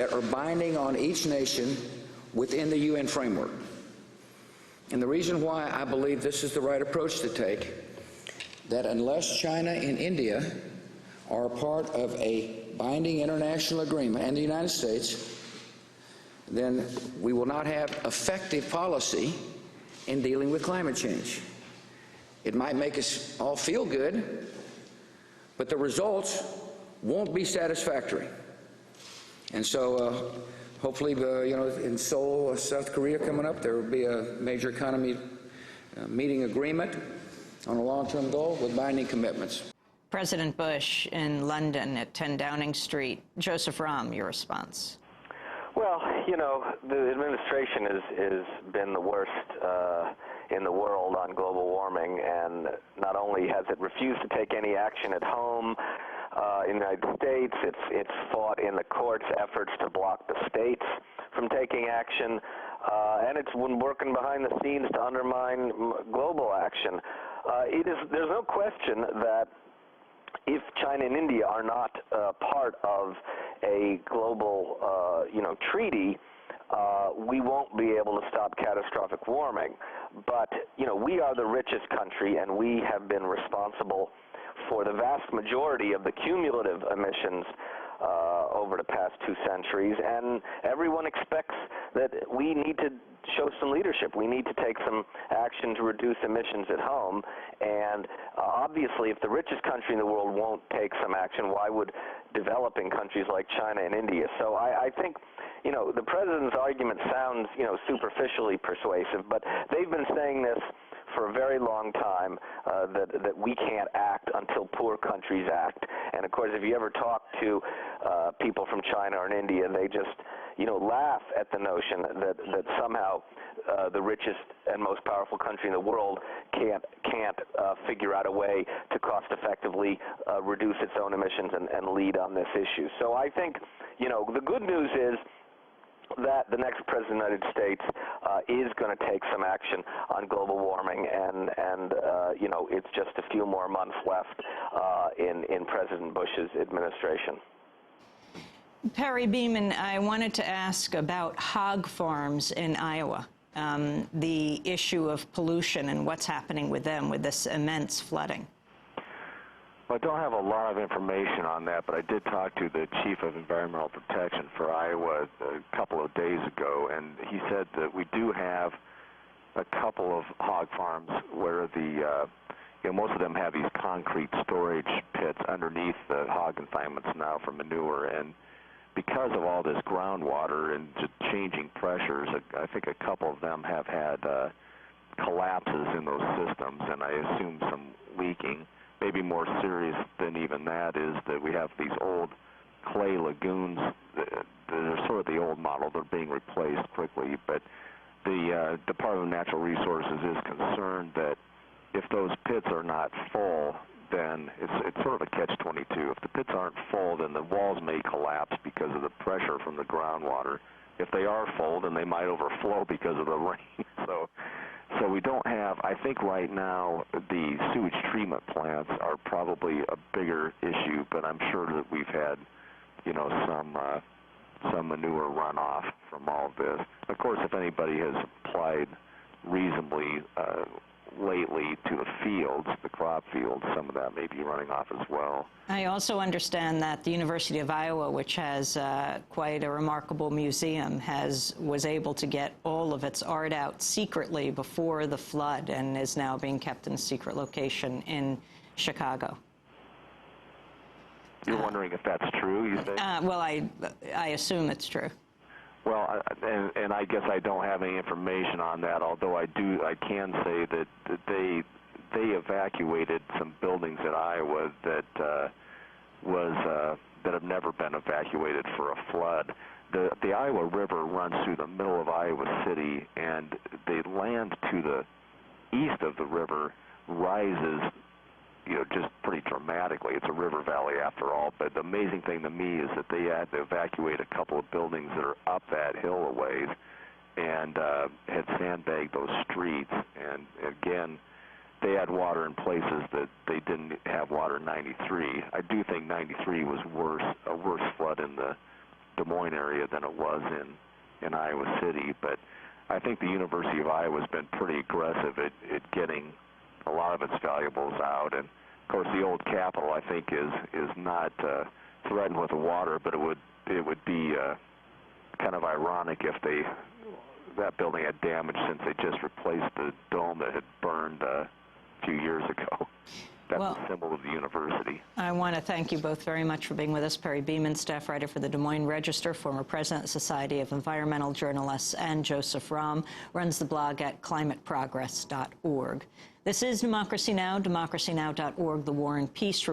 that are binding on each nation within the UN framework. And the reason why I believe this is the right approach to take, that unless China and India are part of a binding international agreement, and the United States, then we will not have effective policy in dealing with climate change. It might make us all feel good, but the results won't be satisfactory. And so hopefully, in Seoul, South Korea coming up, there will be a major economy meeting agreement on a long-term goal with binding commitments. President Bush in London at 10 Downing Street. Joseph Romm, your response. Well, the administration has been the worst in the world on global warming, and not only has it refused to take any action at home in the United States, it's fought in the courts efforts to block the states from taking action, and it's been working behind the scenes to undermine global action. There's no question that if China and India are not part of a global, treaty, we won't be able to stop catastrophic warming. But, we are the richest country, and we have been responsible for the vast majority of the cumulative emissions over the past 2 centuries, and everyone expects that we need to show some leadership. We need to take some action to reduce emissions at home, and obviously if the richest country in the world won't take some action, why would developing countries like China and India? So I think the president's argument sounds superficially persuasive, but they've been saying this for a very long time, that we can't act until poor countries act. And of course, if you ever talk to people from China or India, they just laugh at the notion that somehow the richest and most powerful country in the world can't figure out a way to cost effectively reduce its own emissions and lead on this issue. So I think the good news is that the next president of the United States is going to take some action on global warming, and it's just a few more months left in President Bush's administration. Perry Beeman, I wanted to ask about hog farms in Iowa, the issue of pollution and what's happening with them with this immense flooding. Well, I don't have a lot of information on that, but I did talk to the Chief of Environmental Protection for Iowa a couple of days ago, and he said that we do have a couple of hog farms where most of them have these concrete storage pits underneath the hog confinements now for manure, and because of all this groundwater and just changing pressures, I think a couple of them have had collapses in those systems, and I assume some leaking. Maybe more serious than even that is that we have these old clay lagoons that are sort of the old model. They're being replaced quickly, but the Department of Natural Resources is concerned that if those pits are not full, then it's sort of a catch-22. If the pits aren't full, then the walls may collapse because of the pressure from the groundwater. If they are full, then they might overflow because of the rain. So we don't have, I think right now, the sewage treatment plants are probably a bigger issue, but I'm sure that we've had, some manure runoff from all of this. Of course, if anybody has applied reasonably lately to the fields, the crop fields, some of that may be running off as well. I also understand that the University of Iowa, which has quite a remarkable museum, was able to get all of its art out secretly before the flood and is now being kept in a secret location in Chicago. You're wondering if that's true, you think? Well, I assume it's true. Well, and I guess I don't have any information on that, although I can say that they evacuated some buildings at Iowa that have never been evacuated for a flood. The Iowa River runs through the middle of Iowa City, and the land to the east of the river rises, just pretty dramatically. It's a river valley after all, but the amazing thing to me is that they had to evacuate a couple of buildings that are up that hill a ways and had sandbagged those streets. And again, they had water in places that they didn't have water in 93. I do think 93 was a worse flood in the Des Moines area than it was in Iowa City. But I think the University of Iowa has been pretty aggressive at getting a lot of its valuables out. And of course, the old Capitol, I think, is not threatened with the water, but it would be kind of ironic if that building had damage, since they just replaced the dome that had burned a few years ago. That's a symbol of the university. I want to thank you both very much for being with us. Perry Beeman, staff writer for the Des Moines Register, former president of the Society of Environmental Journalists, and Joseph Romm runs the blog at climateprogress.org. This is Democracy Now!, democracynow.org, The War and Peace